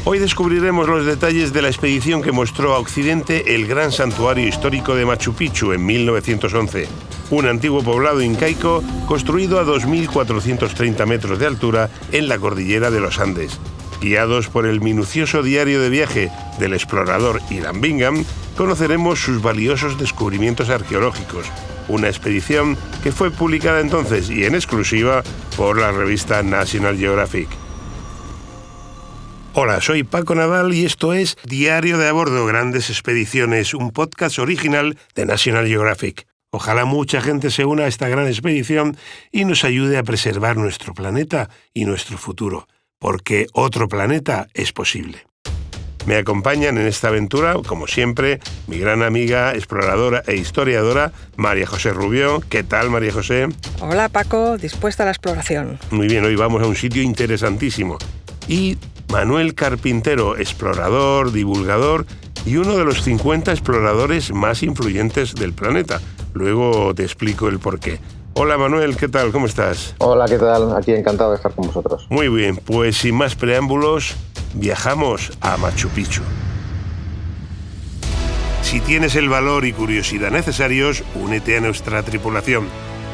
Hoy descubriremos los detalles de la expedición que mostró a Occidente el gran santuario histórico de Machu Picchu en 1911, un antiguo poblado incaico construido a 2.430 metros de altura en la cordillera de los Andes. Guiados por el minucioso diario de viaje del explorador Ilan Bingham, conoceremos sus valiosos descubrimientos arqueológicos, una expedición que fue publicada entonces y en exclusiva por la revista National Geographic. Hola, soy Paco Nadal y esto es Diario de a Bordo Grandes Expediciones, un podcast original de National Geographic. Ojalá mucha gente se una a esta gran expedición y nos ayude a preservar nuestro planeta y nuestro futuro, porque otro planeta es posible. Me acompañan en esta aventura, como siempre, mi gran amiga, exploradora e historiadora, María José Rubio. ¿Qué tal, María José? Hola, Paco, dispuesta a la exploración. Muy bien, hoy vamos a un sitio interesantísimo. Y Manuel Carpintero, explorador, divulgador y uno de los 50 exploradores más influyentes del planeta. Luego te explico el porqué. Hola Manuel, ¿qué tal? ¿Cómo estás? Hola, ¿qué tal? Aquí encantado de estar con vosotros. Muy bien, pues sin más preámbulos, viajamos a Machu Picchu. Si tienes el valor y curiosidad necesarios, únete a nuestra tripulación.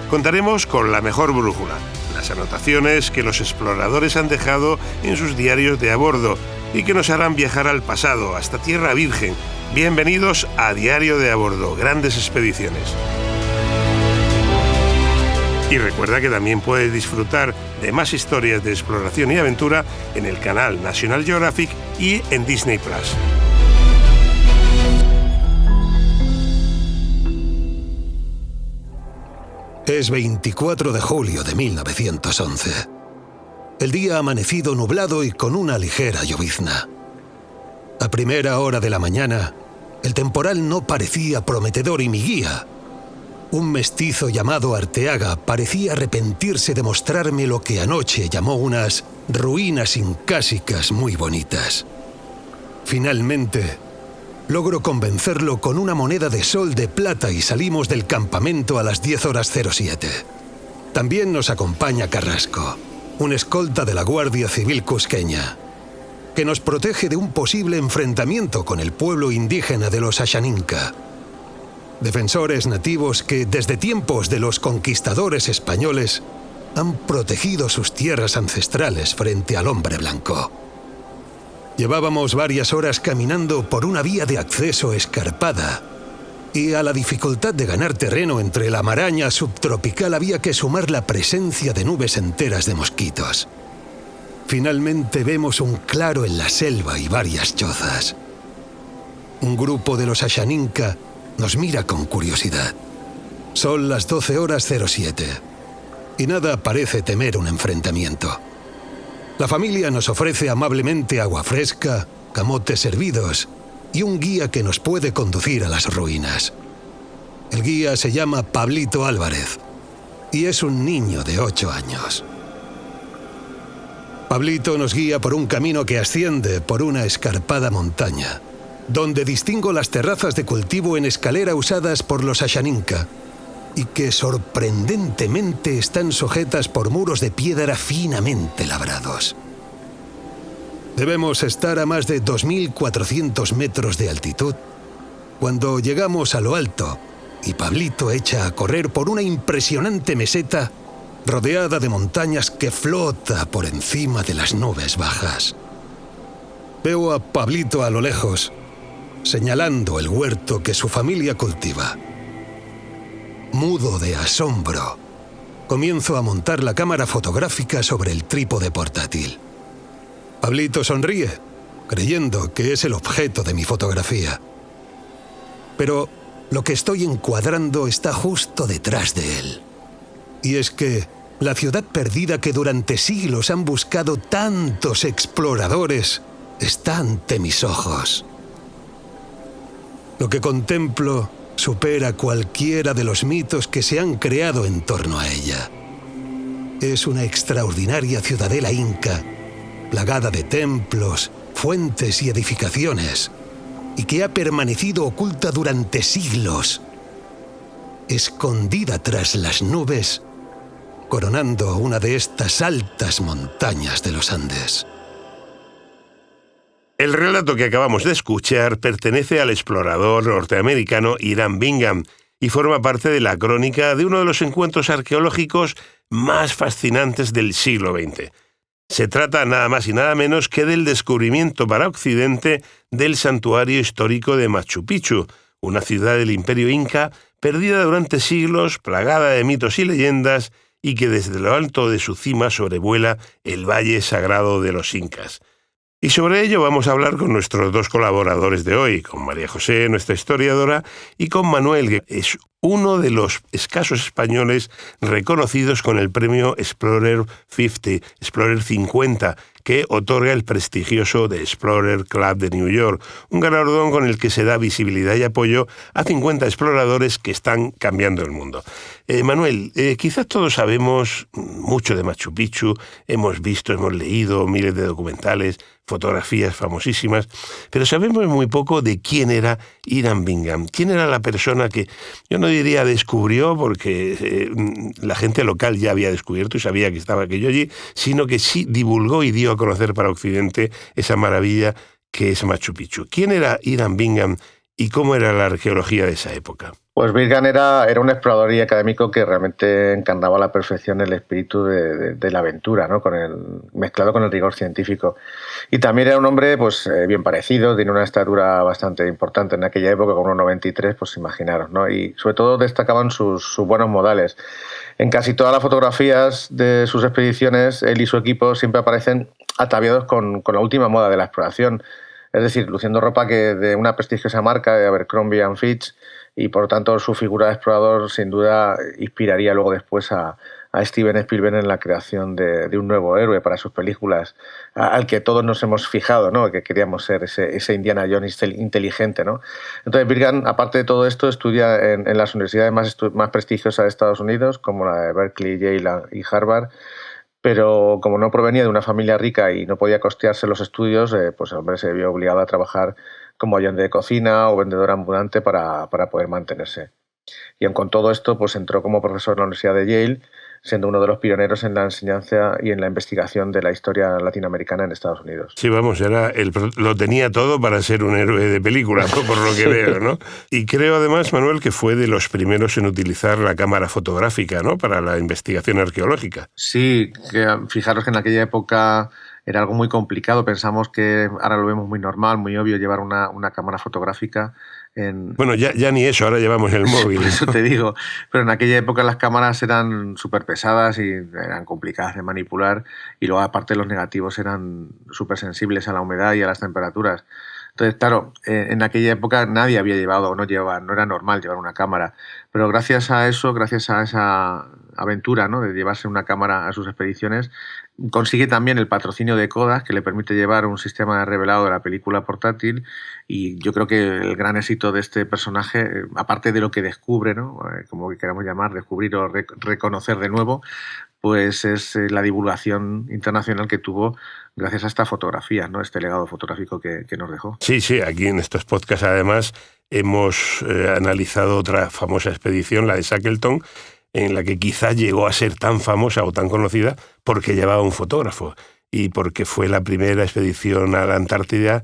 Contaremos con la mejor brújula, las anotaciones que los exploradores han dejado en sus diarios de a bordo y que nos harán viajar al pasado, hasta Tierra Virgen. Bienvenidos a Diario de a Bordo, Grandes Expediciones. Y recuerda que también puedes disfrutar de más historias de exploración y aventura en el canal National Geographic y en Disney+. Es 24 de julio de 1911. El día ha amanecido nublado y con una ligera llovizna. A primera hora de la mañana, el temporal no parecía prometedor y mi guía, un mestizo llamado Arteaga, parecía arrepentirse de mostrarme lo que anoche llamó unas ruinas incásicas muy bonitas. Finalmente, logro convencerlo con una moneda de sol de plata y salimos del campamento a las 10:07. También nos acompaña Carrasco, un escolta de la Guardia Civil cusqueña, que nos protege de un posible enfrentamiento con el pueblo indígena de los Ashaninka, defensores nativos que desde tiempos de los conquistadores españoles han protegido sus tierras ancestrales frente al hombre blanco. Llevábamos varias horas caminando por una vía de acceso escarpada y a la dificultad de ganar terreno entre la maraña subtropical había que sumar la presencia de nubes enteras de mosquitos. Finalmente vemos un claro en la selva y varias chozas. Un grupo de los Ashaninka nos mira con curiosidad. Son las 12:07 y nada parece temer un enfrentamiento. La familia nos ofrece amablemente agua fresca, camotes hervidos y un guía que nos puede conducir a las ruinas. El guía se llama Pablito Álvarez y es un niño de 8 años. Pablito nos guía por un camino que asciende por una escarpada montaña, donde distingo las terrazas de cultivo en escalera usadas por los Ashaninka y que sorprendentemente están sujetas por muros de piedra finamente labrados. Debemos estar a más de 2.400 metros de altitud cuando llegamos a lo alto y Pablito echa a correr por una impresionante meseta rodeada de montañas que flota por encima de las nubes bajas. Veo a Pablito a lo lejos, señalando el huerto que su familia cultiva. Mudo de asombro, comienzo a montar la cámara fotográfica sobre el trípode portátil. Pablito sonríe, creyendo que es el objeto de mi fotografía. Pero lo que estoy encuadrando está justo detrás de él. Y es que la ciudad perdida que durante siglos han buscado tantos exploradores está ante mis ojos. Lo que contemplo supera cualquiera de los mitos que se han creado en torno a ella. Es una extraordinaria ciudadela inca, plagada de templos, fuentes y edificaciones, y que ha permanecido oculta durante siglos, escondida tras las nubes, coronando una de estas altas montañas de los Andes. El relato que acabamos de escuchar pertenece al explorador norteamericano Hiram Bingham y forma parte de la crónica de uno de los encuentros arqueológicos más fascinantes del siglo XX. Se trata nada más y nada menos que del descubrimiento para Occidente del santuario histórico de Machu Picchu, una ciudad del Imperio Inca perdida durante siglos, plagada de mitos y leyendas, y que desde lo alto de su cima sobrevuela el valle sagrado de los incas. Y sobre ello vamos a hablar con nuestros dos colaboradores de hoy, con María José, nuestra historiadora, y con Manuel, que es uno de los escasos españoles reconocidos con el premio Explorer 50, que otorga el prestigioso The Explorer Club de New York, un galardón con el que se da visibilidad y apoyo a 50 exploradores que están cambiando el mundo. Manuel, quizás todos sabemos mucho de Machu Picchu, hemos visto, hemos leído miles de documentales, fotografías famosísimas, pero sabemos muy poco de quién era Hiram Bingham. ¿Quién era la persona que, yo no diría descubrió, porque la gente local ya había descubierto y sabía que estaba aquello allí, sino que sí divulgó y dio a conocer para Occidente esa maravilla que es Machu Picchu? ¿Quién era Hiram Bingham y cómo era la arqueología de esa época? Pues Bingham era un explorador y académico que realmente encarnaba a la perfección el espíritu de la aventura, ¿no? Mezclado con el rigor científico. Y también era un hombre pues, bien parecido, tiene una estatura bastante importante en aquella época, con 1,93, pues imaginaros, ¿no? Y sobre todo destacaban sus buenos modales. En casi todas las fotografías de sus expediciones, él y su equipo siempre aparecen ataviados con la última moda de la exploración, es decir, luciendo ropa de una prestigiosa marca, de Abercrombie & Fitch, y por tanto su figura de explorador sin duda inspiraría luego después a Steven Spielberg en la creación de un nuevo héroe para sus películas, al que todos nos hemos fijado, ¿no? Que queríamos ser ese Indiana Jones inteligente, ¿no? Entonces Bingham, aparte de todo esto, estudia en las universidades más prestigiosas de Estados Unidos, como la de Berkeley, Yale y Harvard, pero como no provenía de una familia rica y no podía costearse los estudios, pues el hombre se vio obligado a trabajar como ayudante de cocina o vendedor ambulante para poder mantenerse. Y aun con todo esto, pues entró como profesor en la Universidad de Yale, siendo uno de los pioneros en la enseñanza y en la investigación de la historia latinoamericana en Estados Unidos. Sí, vamos, lo tenía todo para ser un héroe de película, ¿no? Por lo que veo, ¿no? Y creo además, Manuel, que fue de los primeros en utilizar la cámara fotográfica, ¿no? Para la investigación arqueológica. Sí, fijaros que en aquella época era algo muy complicado. Pensamos que ahora lo vemos muy normal, muy obvio llevar una cámara fotográfica. Bueno, ya ni eso, ahora llevamos el móvil. Por eso te digo, pero en aquella época las cámaras eran súper pesadas y eran complicadas de manipular, y luego aparte los negativos eran súper sensibles a la humedad y a las temperaturas. Entonces, claro, en aquella época nadie había llevado, no era normal llevar una cámara, pero gracias a eso, gracias a esa aventura, ¿no? De llevarse una cámara a sus expediciones, consigue también el patrocinio de Kodak, que le permite llevar un sistema de revelado de la película portátil. Y yo creo que el gran éxito de este personaje, aparte de lo que descubre, ¿no? Como queramos llamar, descubrir o reconocer de nuevo, pues es la divulgación internacional que tuvo gracias a esta fotografía, ¿no? Este legado fotográfico que nos dejó. Sí, aquí en estos podcasts además hemos analizado otra famosa expedición, la de Shackleton, en la que quizá llegó a ser tan famosa o tan conocida porque llevaba un fotógrafo y porque fue la primera expedición a la Antártida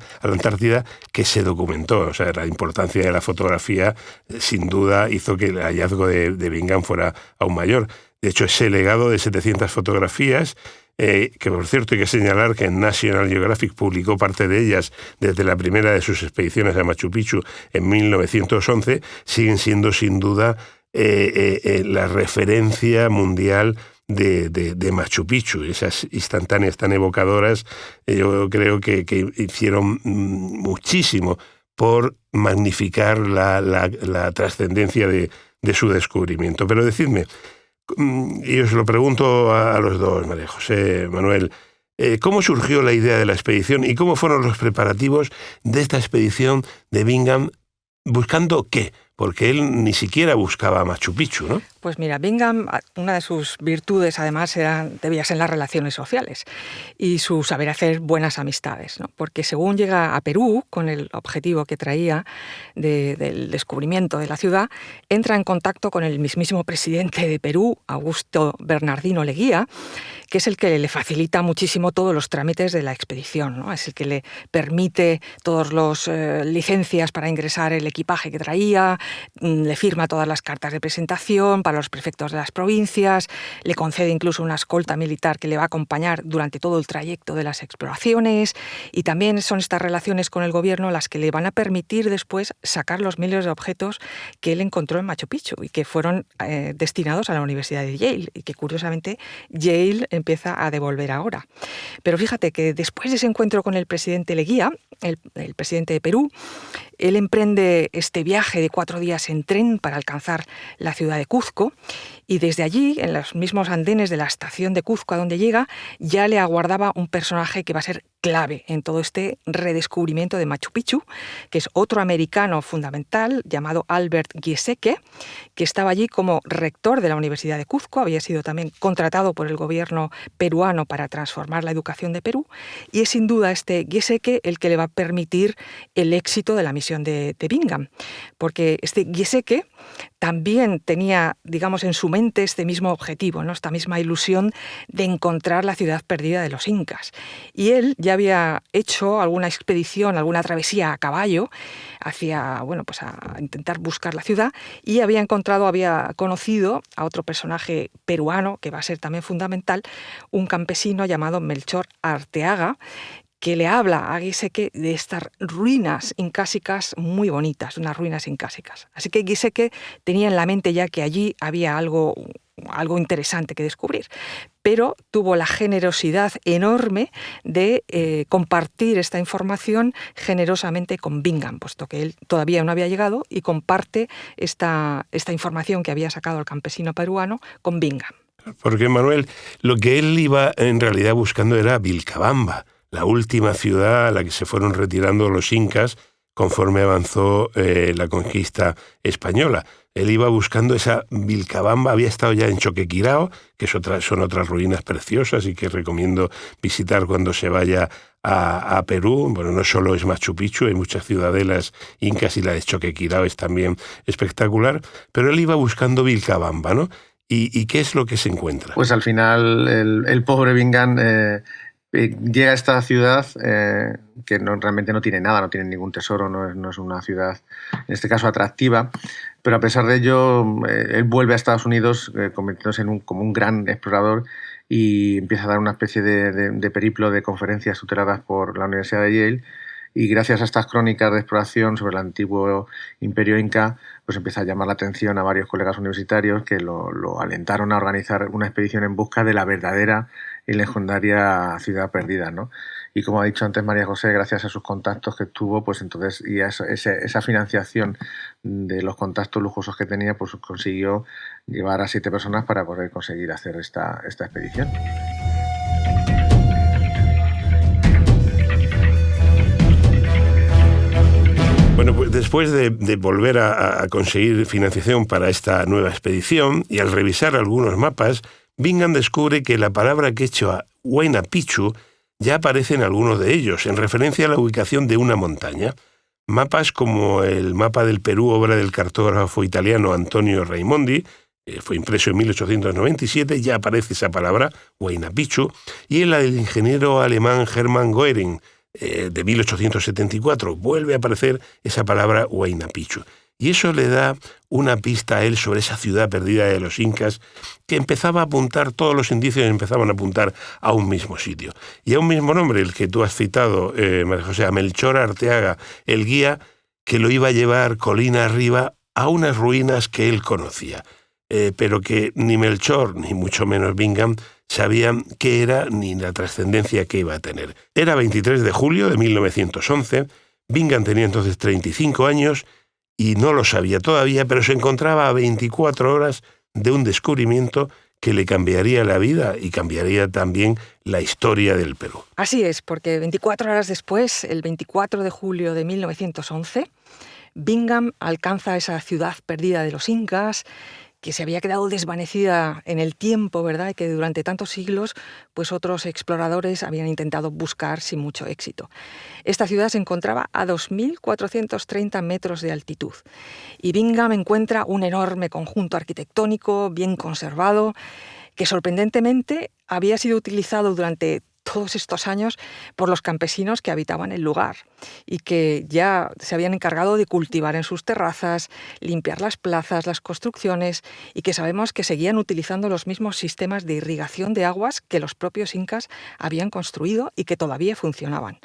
que se documentó. O sea, la importancia de la fotografía sin duda hizo que el hallazgo de Bingham fuera aún mayor. De hecho, ese legado de 700 fotografías, que por cierto hay que señalar que National Geographic publicó parte de ellas desde la primera de sus expediciones a Machu Picchu en 1911, siguen siendo sin duda la referencia mundial de Machu Picchu. Esas instantáneas tan evocadoras, yo creo que hicieron muchísimo por magnificar la trascendencia de su descubrimiento. Pero decidme, y os lo pregunto a los dos, María José, Manuel, ¿cómo surgió la idea de la expedición y cómo fueron los preparativos de esta expedición de Bingham? ¿Buscando qué? porque él ni siquiera buscaba Machu Picchu, ¿no? Pues mira, Bingham, una de sus virtudes además debía ser las relaciones sociales y su saber hacer buenas amistades, ¿no? Porque según llega a Perú, con el objetivo que traía del descubrimiento de la ciudad, entra en contacto con el mismísimo presidente de Perú, Augusto Bernardino Leguía, que es el que le facilita muchísimo todos los trámites de la expedición, ¿no? Es el que le permite todas las licencias para ingresar el equipaje que traía, le firma todas las cartas de presentación para los prefectos de las provincias, le concede incluso una escolta militar que le va a acompañar durante todo el trayecto de las exploraciones, y también son estas relaciones con el gobierno las que le van a permitir después sacar los miles de objetos que él encontró en Machu Picchu y que fueron destinados a la Universidad de Yale, y que curiosamente Yale empieza a devolver ahora. Pero fíjate que después de ese encuentro con el presidente Leguía, el presidente de Perú, él emprende este viaje de 4 días en tren para alcanzar la ciudad de Cuzco, y desde allí, en los mismos andenes de la estación de Cuzco a donde llega, ya le aguardaba un personaje que va a ser clave en todo este redescubrimiento de Machu Picchu, que es otro americano fundamental llamado Albert Giesecke, que estaba allí como rector de la Universidad de Cuzco, había sido también contratado por el gobierno peruano para transformar la educación de Perú, y es sin duda este Giesecke el que le va a permitir el éxito de la misión de Bingham, porque este Giesecke también tenía, digamos, en su mente este mismo objetivo, ¿no? Esta misma ilusión de encontrar la ciudad perdida de los incas. Y él ya había hecho alguna expedición, alguna travesía a caballo hacia, pues a intentar buscar la ciudad, y había conocido a otro personaje peruano que va a ser también fundamental, un campesino llamado Melchor Arteaga, que le habla a Giesecke de estas ruinas incásicas muy bonitas, unas ruinas incásicas. Así que Giesecke tenía en la mente ya que allí había algo interesante que descubrir, pero tuvo la generosidad enorme de compartir esta información generosamente con Bingham, puesto que él todavía no había llegado, y comparte esta información que había sacado el campesino peruano con Bingham. Porque, Manuel, lo que él iba en realidad buscando era Vilcabamba, la última ciudad a la que se fueron retirando los incas conforme avanzó la conquista española. Él iba buscando esa Vilcabamba, había estado ya en Choquequirao, que son otras ruinas preciosas y que recomiendo visitar cuando se vaya a Perú. Bueno, no solo es Machu Picchu, hay muchas ciudadelas incas y la de Choquequirao es también espectacular, pero él iba buscando Vilcabamba, ¿no? ¿Y qué es lo que se encuentra? Pues al final el pobre Bingham llega a esta ciudad que realmente no tiene nada, no tiene ningún tesoro, no es una ciudad, en este caso, atractiva, pero a pesar de ello, él vuelve a Estados Unidos convirtiéndose como un gran explorador, y empieza a dar una especie de periplo de conferencias tuteladas por la Universidad de Yale, y gracias a estas crónicas de exploración sobre el antiguo imperio inca, pues empieza a llamar la atención a varios colegas universitarios que lo alentaron a organizar una expedición en busca de la verdadera y legendaria ciudad perdida, ¿no? Y como ha dicho antes María José, gracias a sus contactos que tuvo, pues entonces, y a esa financiación de los contactos lujosos que tenía, pues consiguió llevar a 7 personas para poder conseguir hacer esta expedición. Bueno, pues después de volver a conseguir financiación para esta nueva expedición, y al revisar algunos mapas, Bingham descubre que la palabra quechua Huayna Picchu ya aparece en algunos de ellos, en referencia a la ubicación de una montaña. Mapas como el mapa del Perú, obra del cartógrafo italiano Antonio Raimondi, fue impreso en 1897, ya aparece esa palabra, Huayna Picchu, y en la del ingeniero alemán Hermann Göring, de 1874, vuelve a aparecer esa palabra Huayna Picchu. Y eso le da una pista a él sobre esa ciudad perdida de los incas, que empezaba a apuntar, todos los indicios empezaban a apuntar a un mismo sitio. Y a un mismo nombre, el que tú has citado, María José, a Melchor Arteaga, el guía que lo iba a llevar colina arriba a unas ruinas que él conocía, pero que ni Melchor, ni mucho menos Bingham, sabían qué era ni la trascendencia que iba a tener. Era 23 de julio de 1911, Bingham tenía entonces 35 años y no lo sabía todavía, pero se encontraba a 24 horas de un descubrimiento que le cambiaría la vida y cambiaría también la historia del Perú. Así es, porque 24 horas después, el 24 de julio de 1911, Bingham alcanza esa ciudad perdida de los incas, que se había quedado desvanecida en el tiempo, ¿verdad? Y que durante tantos siglos, pues otros exploradores habían intentado buscar sin mucho éxito. Esta ciudad se encontraba a 2.430 metros de altitud y Bingham encuentra un enorme conjunto arquitectónico bien conservado que sorprendentemente había sido utilizado durante todos estos años por los campesinos que habitaban el lugar y que ya se habían encargado de cultivar en sus terrazas, limpiar las plazas, las construcciones, y que sabemos que seguían utilizando los mismos sistemas de irrigación de aguas que los propios incas habían construido y que todavía funcionaban.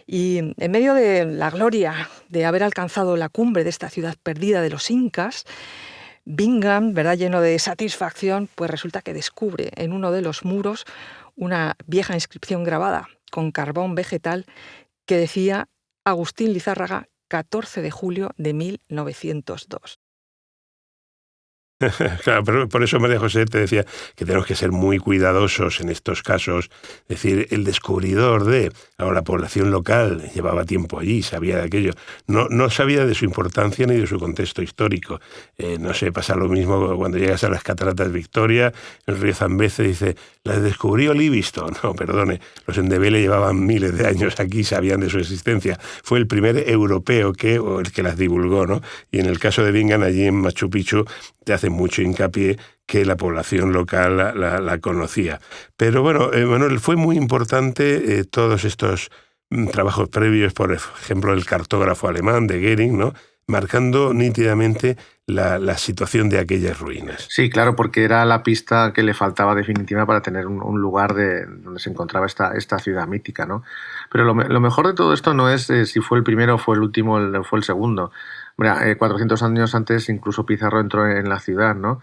Y en medio de la gloria de haber alcanzado la cumbre de esta ciudad perdida de los incas, Bingham, ¿verdad?, lleno de satisfacción, pues resulta que descubre en uno de los muros una vieja inscripción grabada con carbón vegetal que decía Agustín Lizárraga, 14 de julio de 1902. Claro, pero por eso María José te decía que tenemos que ser muy cuidadosos en estos casos. Es decir, el descubridor ahora la población local llevaba tiempo allí, sabía de aquello. No sabía de su importancia ni de su contexto histórico. No sé, pasa lo mismo cuando llegas a las Cataratas Victoria, el río Zambeze dice, las descubrió Livingstone. No, perdone, los Ndebele llevaban miles de años aquí, sabían de su existencia. Fue el primer europeo el que las divulgó, ¿no? Y en el caso de Bingham, allí en Machu Picchu, te hace mucho hincapié que la población local la conocía. Pero bueno, Manuel, fue muy importante todos estos trabajos previos, por ejemplo, el cartógrafo alemán de Goering, ¿no?, marcando nítidamente la situación de aquellas ruinas. Sí, claro, porque era la pista que le faltaba definitiva para tener un lugar donde se encontraba esta ciudad mítica, ¿no? Pero lo mejor de todo esto no es si fue el primero, fue el último, fue el segundo. Mira, 400 años antes incluso Pizarro entró en la ciudad, ¿no?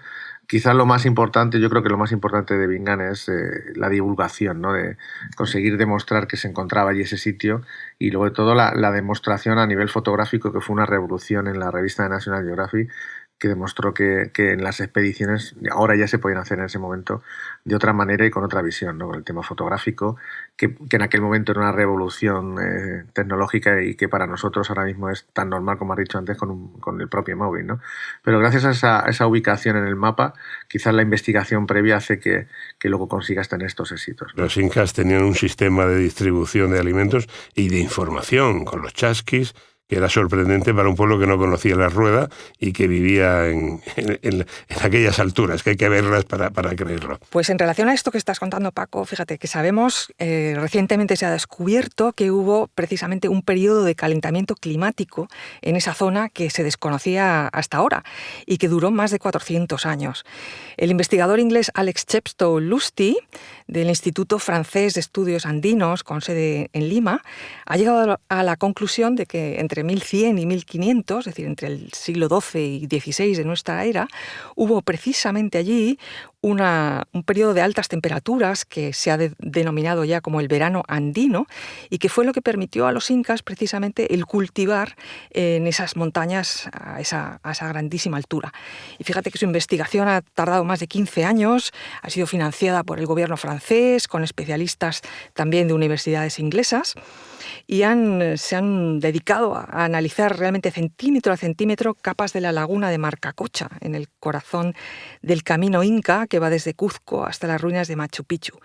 Quizás lo más importante, yo creo que lo más importante de Bingham es la divulgación, ¿no? De conseguir demostrar que se encontraba allí ese sitio y luego de todo la demostración a nivel fotográfico, que fue una revolución en la revista de National Geographic, que demostró que en las expediciones ahora ya se podían hacer en ese momento de otra manera y con otra visión, ¿no? Con el tema fotográfico, que en aquel momento era una revolución tecnológica y que para nosotros ahora mismo es tan normal, como has dicho antes, con el propio móvil, ¿no? Pero gracias a esa ubicación en el mapa, quizás la investigación previa hace que luego consigas tener estos éxitos, ¿no? Los incas tenían un sistema de distribución de alimentos y de información con los chasquis, que era sorprendente para un pueblo que no conocía la rueda y que vivía en aquellas alturas, que hay que verlas para creerlo. Pues en relación a esto que estás contando, Paco, fíjate que sabemos, recientemente se ha descubierto que hubo precisamente un periodo de calentamiento climático en esa zona que se desconocía hasta ahora y que duró más de 400 años. El investigador inglés Alex Chepstow Lusty, del Instituto Francés de Estudios Andinos, con sede en Lima, ha llegado a la conclusión de que entre 1100 y 1500, es decir, entre el siglo XII y XVI de nuestra era, hubo precisamente allí un periodo de altas temperaturas que se ha denominado ya como el verano andino y que fue lo que permitió a los incas precisamente el cultivar en esas montañas a esa grandísima altura. Y fíjate que su investigación ha tardado más de 15 años, ha sido financiada por el gobierno francés, con especialistas también de universidades inglesas, y se han dedicado a analizar realmente centímetro a centímetro capas de la laguna de Marcacocha, en el corazón del camino inca que va desde Cuzco hasta las ruinas de Machu Picchu.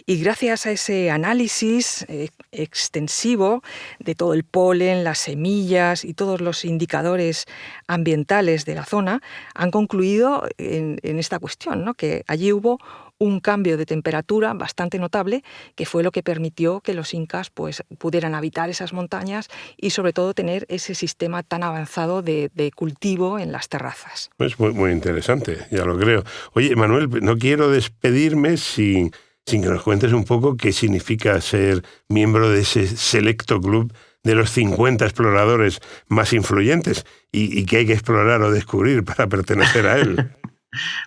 Y gracias a ese análisis extensivo de todo el polen, las semillas y todos los indicadores ambientales de la zona, han concluido en esta cuestión, ¿no?, que allí hubo un cambio de temperatura bastante notable, que fue lo que permitió que los incas pues, pudieran habitar esas montañas y sobre todo tener ese sistema tan avanzado de cultivo en las terrazas. Pues muy, muy interesante, ya lo creo. Oye, Manuel, no quiero despedirme sin que nos cuentes un poco qué significa ser miembro de ese selecto club de los 50 exploradores más influyentes y qué hay que explorar o descubrir para pertenecer a él.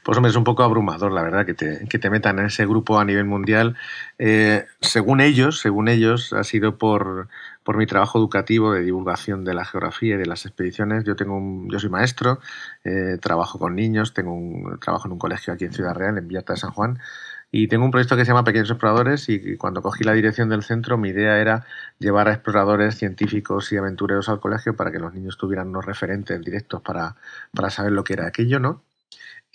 Pues hombre, es un poco abrumador, la verdad, que te metan en ese grupo a nivel mundial. Según ellos, ha sido por mi trabajo educativo de divulgación de la geografía y de las expediciones. Yo soy maestro, trabajo con niños, trabajo en un colegio aquí en Ciudad Real, en Villata de San Juan, Y tengo un proyecto que se llama Pequeños Exploradores y cuando cogí la dirección del centro mi idea era llevar a exploradores, científicos y aventureros al colegio para que los niños tuvieran unos referentes directos para saber lo que era aquello, ¿no?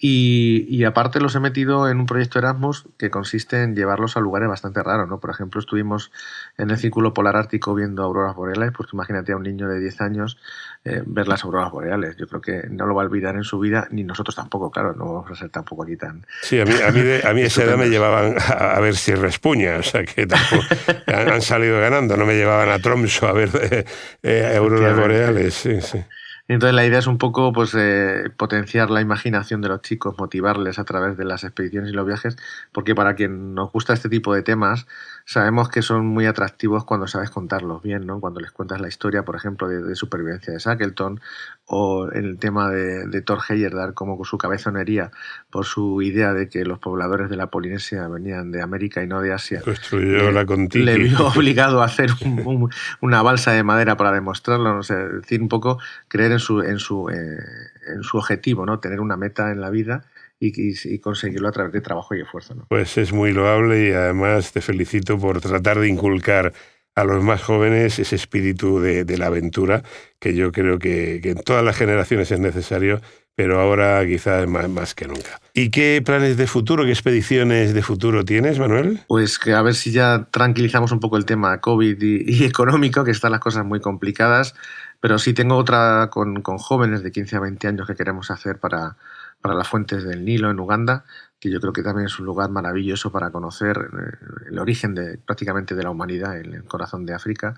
Y aparte los he metido en un proyecto Erasmus que consiste en llevarlos a lugares bastante raros, ¿no? Por ejemplo, estuvimos en el Círculo Polar Ártico viendo auroras boreales, pues imagínate a un niño de 10 años ver las auroras boreales. Yo creo que no lo va a olvidar en su vida, ni nosotros tampoco, claro, no vamos a ser tampoco aquí tan... Sí, a mí esa edad me llevaban a ver si respuña, o sea que tampoco han salido ganando, no me llevaban a Tromsø a ver auroras boreales, sí, sí. Entonces la idea es un poco pues, potenciar la imaginación de los chicos, motivarles a través de las expediciones y los viajes, porque para quien nos gusta este tipo de temas, sabemos que son muy atractivos cuando sabes contarlos bien, ¿no? Cuando les cuentas la historia, por ejemplo, de supervivencia de Shackleton, o el tema de Thor Heyerdahl, como su cabezonería por su idea de que los pobladores de la Polinesia venían de América y no de Asia. Construyó la Kon-Tiki. Le vio obligado a hacer una balsa de madera para demostrarlo, no sé, es decir, un poco creer en su objetivo, ¿no? Tener una meta en la vida y conseguirlo a través de trabajo y esfuerzo, ¿no? Pues es muy loable y además te felicito por tratar de inculcar a los más jóvenes ese espíritu de la aventura, que yo creo que en todas las generaciones es necesario, pero ahora quizás más que nunca. ¿Y qué planes de futuro, qué expediciones de futuro tienes, Manuel? Pues que a ver si ya tranquilizamos un poco el tema COVID y económico, que están las cosas muy complicadas, pero sí tengo otra con jóvenes de 15 a 20 años que queremos hacer para las fuentes del Nilo en Uganda, que yo creo que también es un lugar maravilloso para conocer el origen prácticamente de la humanidad en el corazón de África.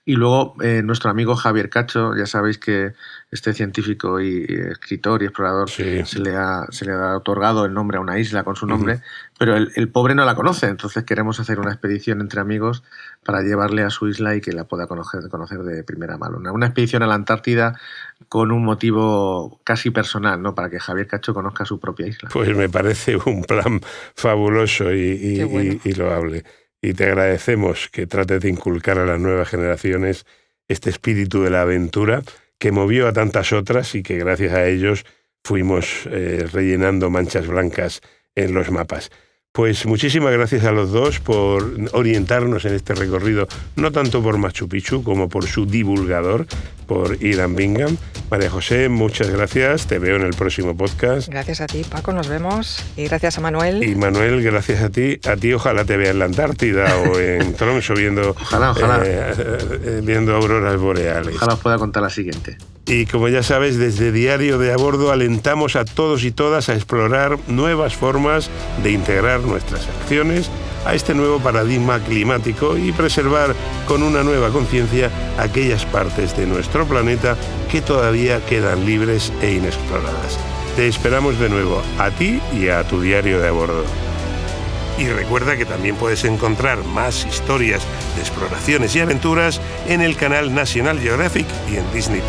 Y luego nuestro amigo Javier Cacho, ya sabéis que este científico y escritor y explorador sí. se le ha otorgado el nombre a una isla con su nombre, pero el pobre no la conoce, entonces queremos hacer una expedición entre amigos para llevarle a su isla y que la pueda conocer de primera mano. Una expedición a la Antártida con un motivo casi personal, ¿no? Para que Javier Cacho conozca su propia isla. Pues me parece un plan fabuloso y loable. Y te agradecemos que trates de inculcar a las nuevas generaciones este espíritu de la aventura que movió a tantas otras y que gracias a ellos fuimos rellenando manchas blancas en los mapas. Pues muchísimas gracias a los dos por orientarnos en este recorrido, no tanto por Machu Picchu como por su divulgador, por Ilan Bingham. María José, muchas gracias, te veo en el próximo podcast. Gracias a ti, Paco, nos vemos. Y gracias a Manuel. Y Manuel, gracias a ti ojalá te vea en la Antártida o en Tromsø viendo auroras boreales. Ojalá os pueda contar la siguiente. Y como ya sabes, desde Diario de a Bordo alentamos a todos y todas a explorar nuevas formas de integrar nuestras acciones a este nuevo paradigma climático y preservar con una nueva conciencia aquellas partes de nuestro planeta que todavía quedan libres e inexploradas. Te esperamos de nuevo, a ti y a tu Diario de a Bordo. Y recuerda que también puedes encontrar más historias de exploraciones y aventuras en el canal National Geographic y en Disney+.